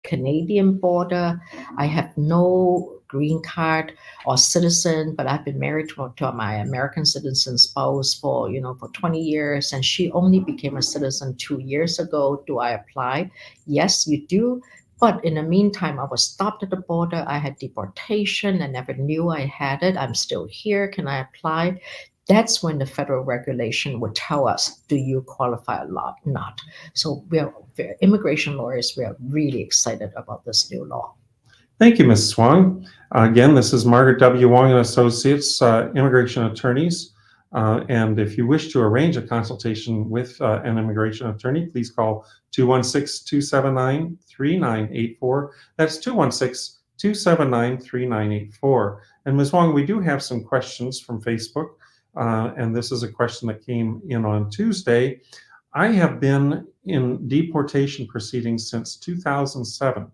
Canadian border. I have no green card or citizen, but I've been married to my American citizen spouse for, for 20 years, and she only became a citizen 2 years ago. Do I apply? Yes, you do. But in the meantime, I was stopped at the border. I had deportation. I never knew I had it. I'm still here. Can I apply? That's when the federal regulation would tell us, do you qualify or not? So we're immigration lawyers. We are really excited about this new law. Thank you, Mrs. Wong. Again, this is Margaret W. Wong and Associates, immigration attorneys. And if you wish to arrange a consultation with an immigration attorney, please call 216-279-3984. That's 216-279-3984. And Ms. Wong, we do have some questions from Facebook. And this is a question that came in on Tuesday. I have been in deportation proceedings since 2007.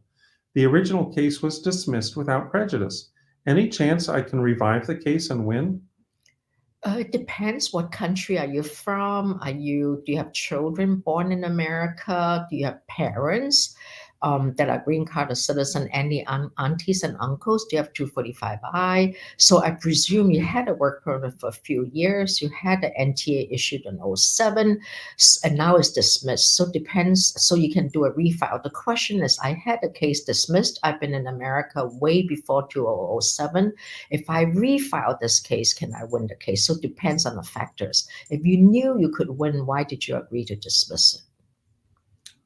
The original case was dismissed without prejudice. Any chance I can revive the case and win? It depends. What country are you from? Do you have children born in America? Do you have parents that are green card or citizen? Any aunties and uncles? Do you have 245I? So I presume you had a work permit for a few years. You had an NTA issued in 07, and now it's dismissed. So it depends. So you can do a refile. The question is, I had a case dismissed. I've been in America way before 2007. If I refile this case, can I win the case? So it depends on the factors. If you knew you could win, why did you agree to dismiss it?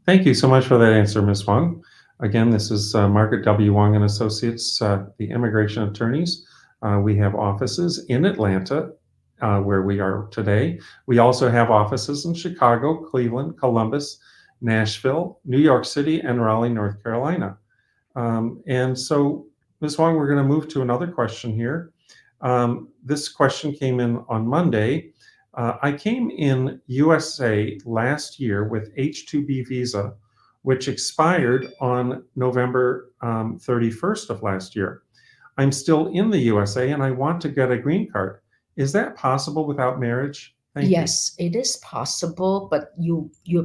Thank you so much for that answer, Ms. Wong. Again, this is Margaret W. Wong and Associates, the immigration attorneys. We have offices in Atlanta, where we are today. We also have offices in Chicago, Cleveland, Columbus, Nashville, New York City, and Raleigh, North Carolina. And so, Ms. Wong, we're going to move to another question here. This question came in on Monday. I came in USA last year with H-2B visa, which expired on November 31st of last year. I'm still in the USA and I want to get a green card. Is that possible without marriage? Yes, it is possible, but there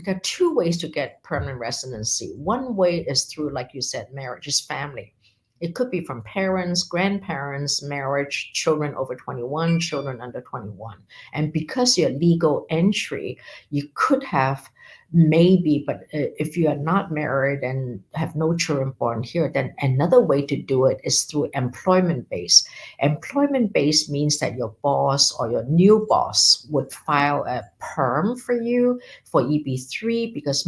are two ways to get permanent residency. One way is through, like you said, marriage is family. It could be from parents, grandparents, marriage, children over 21, children under 21. And because you're legal entry, you could have maybe, but if you are not married and have no children born here, then another way to do it is through employment base. Employment base means that your boss or your new boss would file a perm for you for EB3 because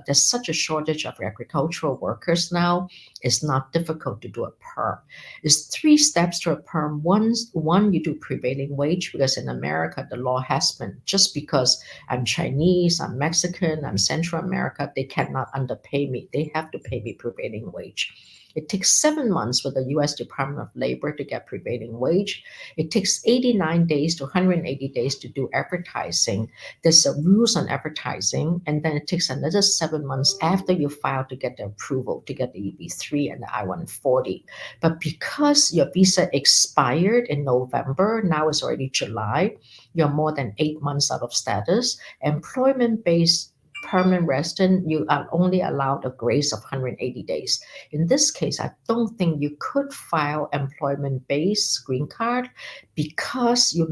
there's such a shortage of agricultural workers now. It's not difficult to do a perm. There's 3 steps to a perm. One, you do prevailing wage because in America, the law has been just because I'm Chinese, I'm Mexican, I'm Central America, they cannot underpay me. They have to pay me prevailing wage. It takes 7 months for the U.S. Department of Labor to get prevailing wage. It takes 89 days to 180 days to do advertising. There's a rules on advertising, and then it takes another 7 months after you file to get the approval, to get the EB3 and the I-140. But because your visa expired in November, now it's already July, you're more than 8 months out of status. Employment-based permanent resident, you are only allowed a grace of 180 days. In this case, I don't think you could file employment-based green card because you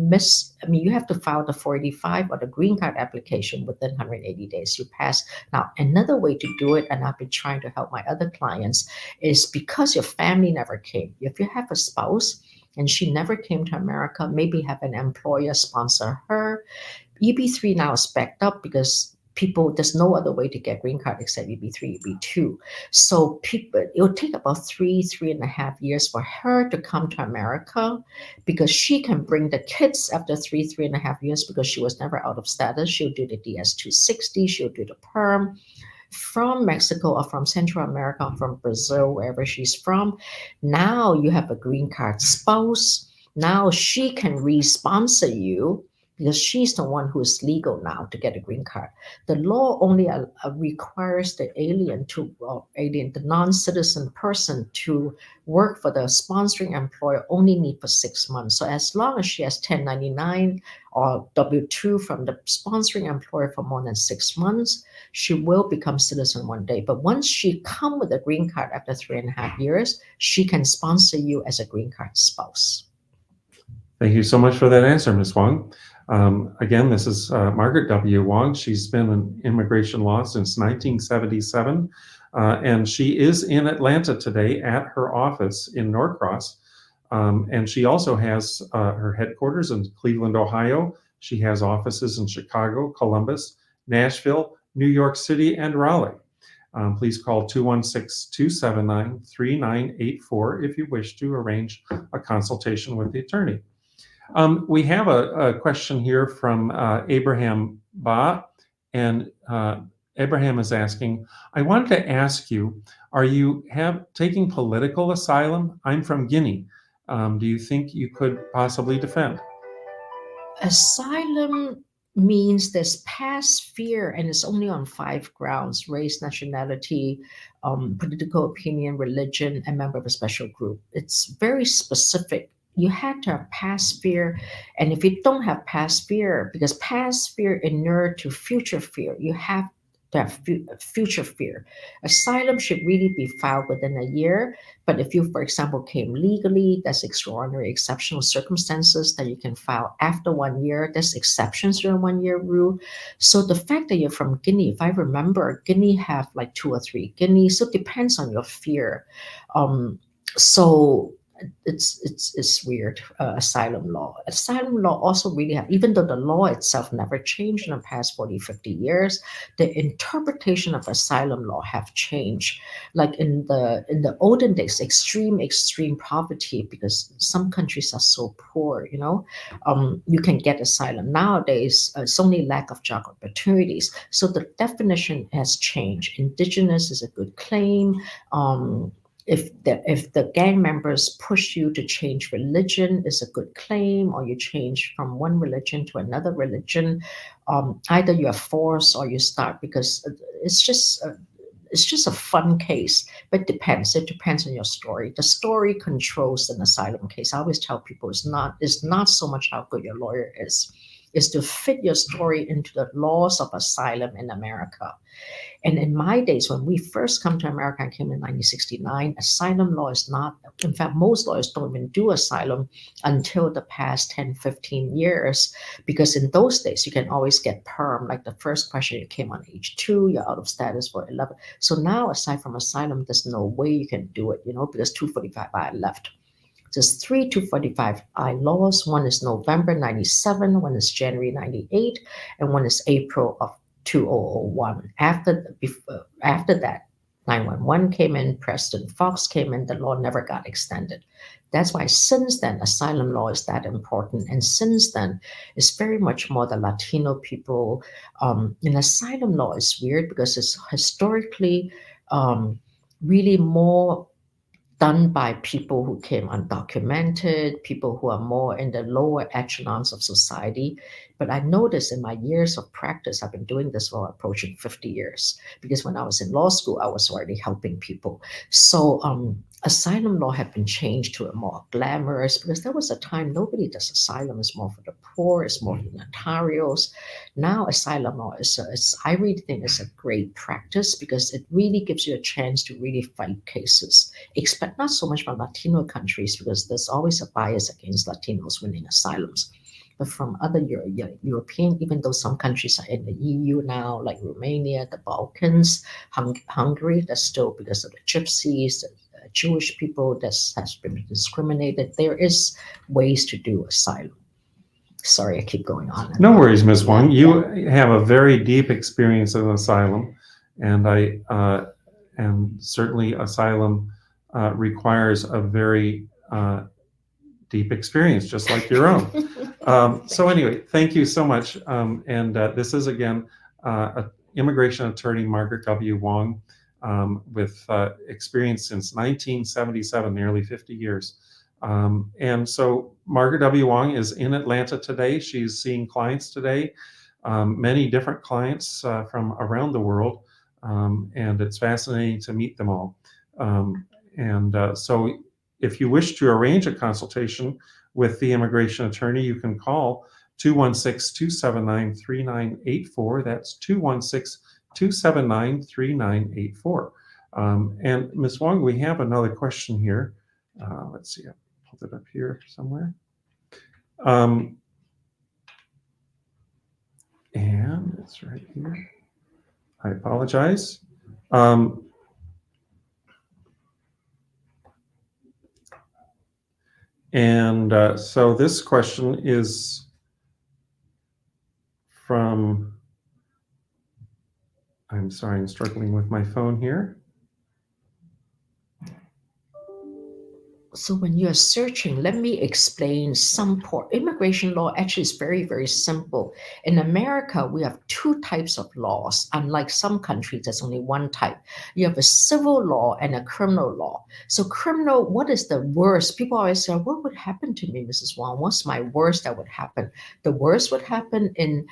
have to file the 485 or the green card application within 180 days. You pass. Now, another way to do it, and I've been trying to help my other clients, is because your family never came. If you have a spouse and she never came to America, maybe have an employer sponsor her. EB3 now is backed up because there's no other way to get green card except EB3, EB2. So it will take about 3.5 years for her to come to America because she can bring the kids after 3.5 years because she was never out of status. She'll do the DS-260, she'll do the perm from Mexico or from Central America or from Brazil, wherever she's from. Now you have a green card spouse. Now she can re-sponsor you. because she's the one who is legal now to get a green card. The law only requires the alien the non-citizen person to work for the sponsoring employer only need for 6 months. So as long as she has 1099 or W-2 from the sponsoring employer for more than 6 months, she will become citizen one day. But once she come with a green card after 3.5 years, she can sponsor you as a green card spouse. Thank you so much for that answer, Ms. Wong. Again, this is Margaret W. Wong. She's been in immigration law since 1977, and she is in Atlanta today at her office in Norcross. And she also has her headquarters in Cleveland, Ohio. She has offices in Chicago, Columbus, Nashville, New York City, and Raleigh. Please call 216-279-3984 if you wish to arrange a consultation with the attorney. We have a question here from Abraham Ba, and Abraham is asking, I wanted to ask you, are you taking political asylum? I'm from Guinea. Do you think you could possibly defend? Asylum means there's past fear, and it's only on 5 grounds: race, nationality, political opinion, religion, and member of a special group. It's very specific. You had to have past fear, and if you don't have past fear, because past fear inure to future fear, you have to have future fear. Asylum should really be filed within a year, but if you, for example, came legally, that's extraordinary, exceptional circumstances that you can file after 1 year. There's exceptions to the 1 year rule. So the fact that you're from Guinea, if I remember, Guinea have like 2 or 3 Guineas, so it depends on your fear. So it's weird. Asylum law also really have, even though the law itself never changed in the past 40-50 years, the interpretation of asylum law have changed. Like in the olden days, extreme poverty, because some countries are so poor, you can get asylum. Nowadays it's only lack of job opportunities, so the definition has changed. Indigenous is a good claim. If the gang members push you to change religion, is a good claim, or you change from one religion to another religion, either you are forced or you start because it's just a fun case. But it depends on your story. The story controls an asylum case. I always tell people it's not so much how good your lawyer is to fit your story into the laws of asylum in America. And in my days, when we first come to America, I came in 1969, asylum law is not, in fact, most lawyers don't even do asylum until the past 10, 15 years, because in those days, you can always get perm. Like the first question, you came on H2, you're out of status for 11. So now, aside from asylum, there's no way you can do it, because 245I left. There's 3 245I laws. One is November 97, one is January 98, and one is April of 2001. After that, 911 came in, President Fox came in, the law never got extended. That's why since then, asylum law is that important. And since then, it's very much more the Latino people. And asylum law is weird because it's historically really more done by people who came undocumented, people who are more in the lower echelons of society. But I noticed in my years of practice, I've been doing this for approaching 50 years, because when I was in law school, I was already helping people. So asylum law had been changed to a more glamorous, because there was a time nobody does asylum. It's more for the poor, it's more for the notarios. Now asylum law I really think it's a great practice, because it really gives you a chance to really fight cases. Expect not so much from Latino countries, because there's always a bias against Latinos winning asylums, but from other European, even though some countries are in the EU now, like Romania, the Balkans, Hungary, that's still because of the gypsies, the Jewish people that has been discriminated. There is ways to do asylum. Sorry, I keep going on. No worries, Ms. Wong. You have a very deep experience in asylum, and certainly asylum requires a very deep experience, just like your own. So anyway, thank you so much. This is, again, immigration attorney Margaret W. Wong, with experience since 1977, nearly 50 years. And so Margaret W. Wong is in Atlanta today. She's seeing clients today, many different clients from around the world, and it's fascinating to meet them all. So if you wish to arrange a consultation with the immigration attorney, you can call 216-279-3984. That's 216-279-3984. And Ms. Wong, we have another question here. Let's see, I pulled it up here somewhere. And it's right here. I apologize. So this question is from, I'm sorry, I'm struggling with my phone here. So when you're searching, let me explain some immigration law actually is very, very simple. In America, we have two types of laws. Unlike some countries, there's only one type. You have a civil law and a criminal law. So criminal, what is the worst? People always say, what would happen to me, Mrs. Wong? What's my worst that would happen? The worst would happen in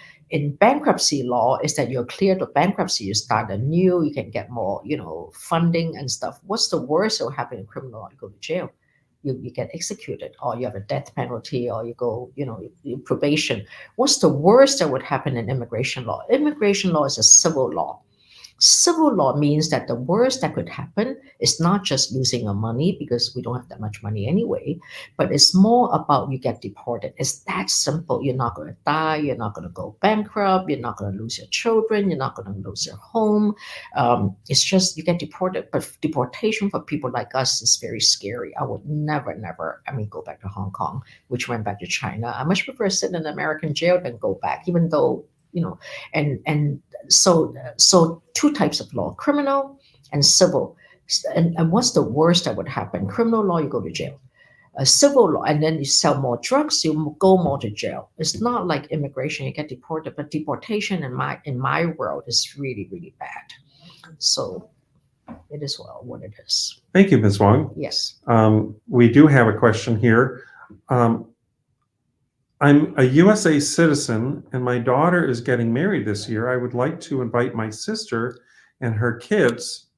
bankruptcy law is that you're cleared of bankruptcy, you start anew, you can get more, funding and stuff. What's the worst that will happen in criminal law? You go to jail. You get executed, or you have a death penalty, or you go, probation. What's the worst that would happen in immigration law? Immigration law is a civil law. Civil law means that the worst that could happen is not just losing your money, because we don't have that much money anyway, but it's more about you get deported. It's that simple. You're not going to die. You're not going to go bankrupt. You're not going to lose your children. You're not going to lose your home. It's just you get deported. But deportation for people like us is very scary. I would never, go back to Hong Kong, which went back to China. I much prefer sit in an American jail than go back, even though, so two types of law, criminal and civil. And what's the worst that would happen? Criminal law, you go to jail. Civil law, and then you sell more drugs, you go more to jail. It's not like immigration, you get deported, but deportation in my world is really, really bad. So it is what it is. Thank you, Ms. Wong. Yes. We do have a question here. I'm a USA citizen and my daughter is getting married this year. I would like to invite my sister and her kids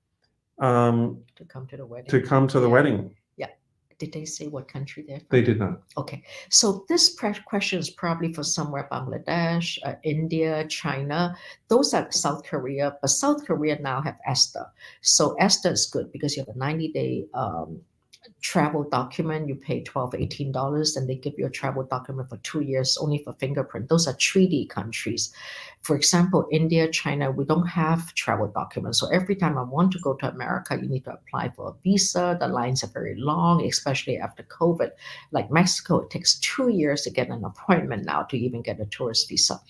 to come to the wedding. The wedding. Yeah. Did they say what country they're from? They did not. Okay. So this question is probably for somewhere Bangladesh, India, China. Those are South Korea, but South Korea now have ESTA. So ESTA is good because you have a 90-day travel document. You pay $12, $18, and they give you a travel document for 2 years only for fingerprint. Those are treaty countries. For example, India, China, we don't have travel documents. So every time I want to go to America, you need to apply for a visa. The lines are very long, especially after COVID. Like Mexico, it takes 2 years to get an appointment now to even get a tourist visa.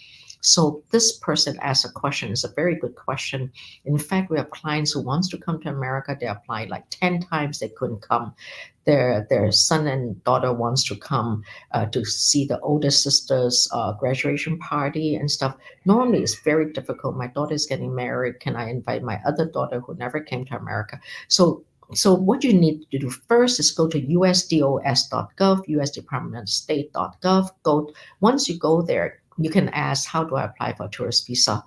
So this person asked a question. It's a very good question. In fact, we have clients who wants to come to America. They applied like 10 times. They couldn't come. Their son and daughter wants to come to see the older sister's graduation party and stuff. Normally, it's very difficult. My daughter is getting married. Can I invite my other daughter who never came to America? So what you need to do first is go to usdos.gov, usdepartmentoftState.gov. Once you go there, you can ask, how do I apply for a tourist visa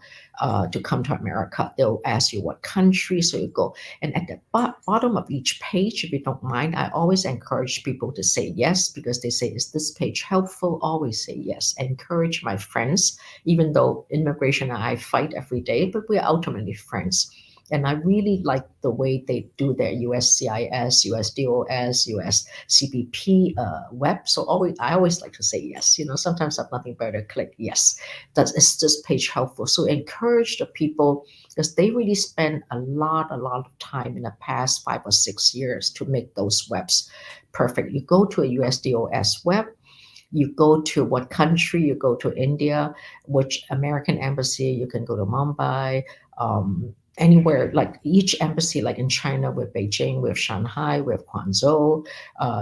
to come to America? They'll ask you what country, so you go. And at the bottom of each page, if you don't mind, I always encourage people to say yes, because they say, is this page helpful? Always say yes. I encourage my friends, even though immigration and I fight every day, but we're ultimately friends. And I really like the way they do their USCIS, USDOS, USCBP web. So I always like to say yes. Sometimes I have nothing better, click yes. Is this page helpful? So encourage the people, because they really spend a lot of time in the past 5 or 6 years to make those webs perfect. You go to a USDOS web, you go to what country, you go to India, which American embassy, you can go to Mumbai, anywhere, like each embassy, like in China, we have Beijing, we have Shanghai, we have Guangzhou,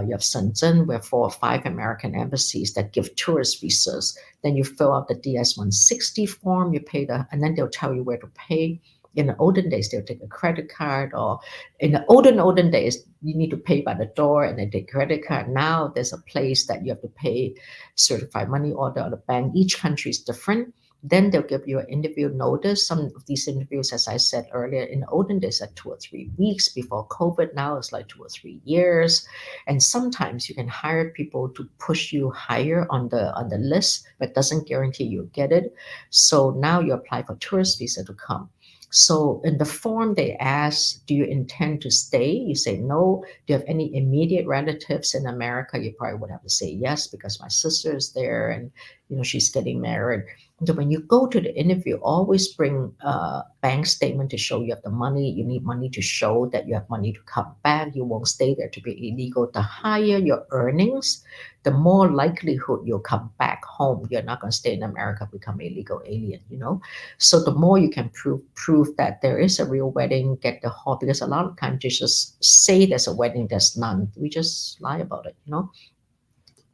you have Shenzhen, we have 4 or 5 American embassies that give tourist visas. Then you fill out the DS-160 form, you pay and then they'll tell you where to pay. In the olden days, they'll take a credit card, or in the olden days, you need to pay by the door and they take credit card. Now there's a place that you have to pay certified money order or the bank. Each country is different. Then they'll give you an interview notice. Some of these interviews, as I said earlier, in the olden days, like 2 or 3 weeks before COVID. Now it's like 2 or 3 years. And sometimes you can hire people to push you higher on the list, but doesn't guarantee you'll get it. So now you apply for tourist visa to come. So in the form they ask, do you intend to stay? You say no. Do you have any immediate relatives in America? You probably would have to say yes because my sister is there and she's getting married. So when you go to the interview, always bring a bank statement to show you have the money. You need money to show that you have money to come back. You won't stay there to be illegal. The higher your earnings, the more likelihood you'll come back home. You're not going to stay in America, become illegal alien. So the more you can prove that there is a real wedding, get the hall, because a lot of times you just say there's a wedding, there's none. We just lie about it.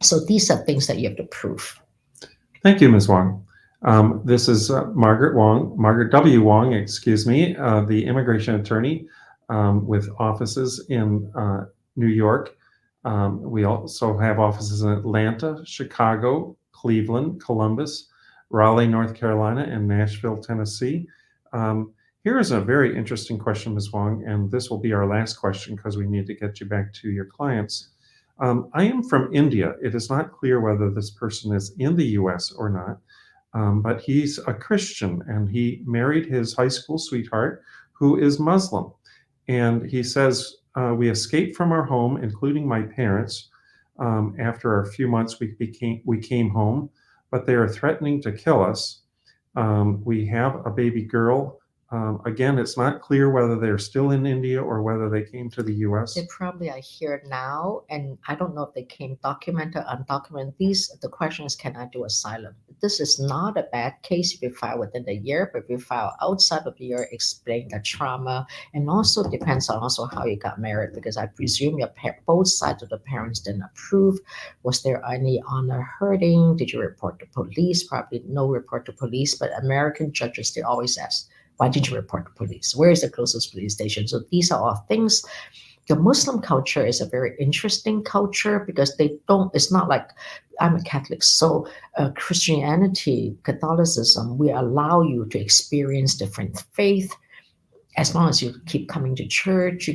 So these are things that you have to prove. Thank you, Ms. Wong. This is Margaret W. Wong, excuse me, the immigration attorney with offices in New York. We also have offices in Atlanta, Chicago, Cleveland, Columbus, Raleigh, North Carolina, and Nashville, Tennessee. Here is a very interesting question, Ms. Wong, and this will be our last question because we need to get you back to your clients. I am from India. It is not clear whether this person is in the US or not, but he's a Christian and he married his high school sweetheart who is Muslim. And he says, we escaped from our home, including my parents. After a few months, we came home, but they are threatening to kill us. We have a baby girl. Again, it's not clear whether they're still in India or whether they came to the US. They probably are here now, and I don't know if they came documented or undocumented. The question is, can I do asylum? This is not a bad case if you file within the year, but if you file outside of the year, explain the trauma, and also depends on also how you got married, because I presume both sides of the parents didn't approve. Was there any honor hurting? Did you report to police? Probably no report to police, but American judges, they always ask, why did you report to police? Where is the closest police station? So these are all things. The Muslim culture is a very interesting culture because it's not like I'm a Catholic. So Christianity, Catholicism, we allow you to experience different faith as long as you keep coming to church,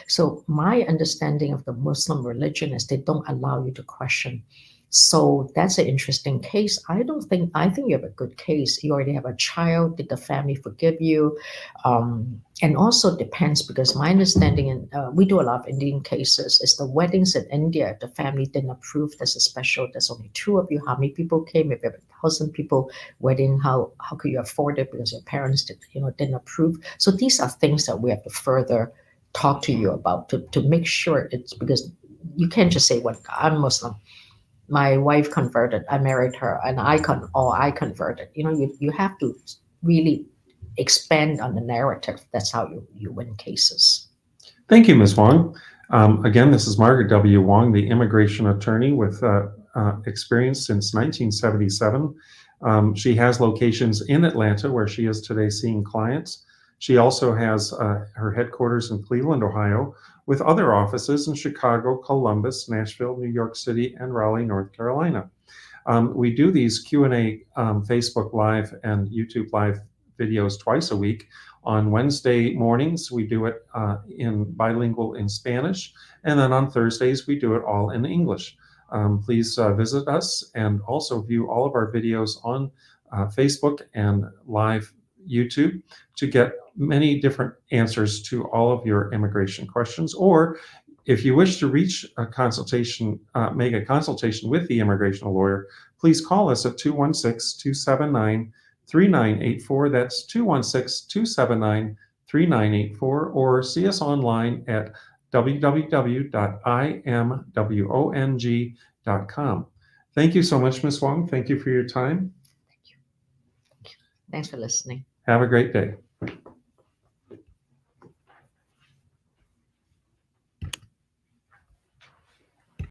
so my understanding of the Muslim religion is they don't allow you to question. So that's an interesting case. I think you have a good case. You already have a child. Did the family forgive you? And also depends, because my understanding, and we do a lot of Indian cases, is the weddings in India, if the family didn't approve, there's only 2 of you. How many people came? If you have 1,000 people wedding, how could you afford it because your parents didn't approve? So these are things that we have to further talk to you about to make sure it's, because you can't just say, well, I'm Muslim. My wife converted, I married her, and I converted. You have to really expand on the narrative. That's how you win cases. Thank you, Ms. Wong. Again, this is Margaret W. Wong, the immigration attorney with experience since 1977. She has locations in Atlanta, where she is today seeing clients. She also has her headquarters in Cleveland, Ohio, with other offices in Chicago, Columbus, Nashville, New York City, and Raleigh, North Carolina. We do these Q&A Facebook Live and YouTube Live videos twice a week. On Wednesday mornings, we do it in bilingual in Spanish, and then on Thursdays, we do it all in English. Please visit us and also view all of our videos on Facebook and live YouTube to get many different answers to all of your immigration questions. Or if you wish to reach a consultation, make a consultation with the immigration lawyer, please call us at 216-279-3984. That's 216-279-3984, or see us online at www.imwong.com. Thank you so much, Ms. Wong. Thank you for your time. Thank you. Thanks for listening. Have a great day.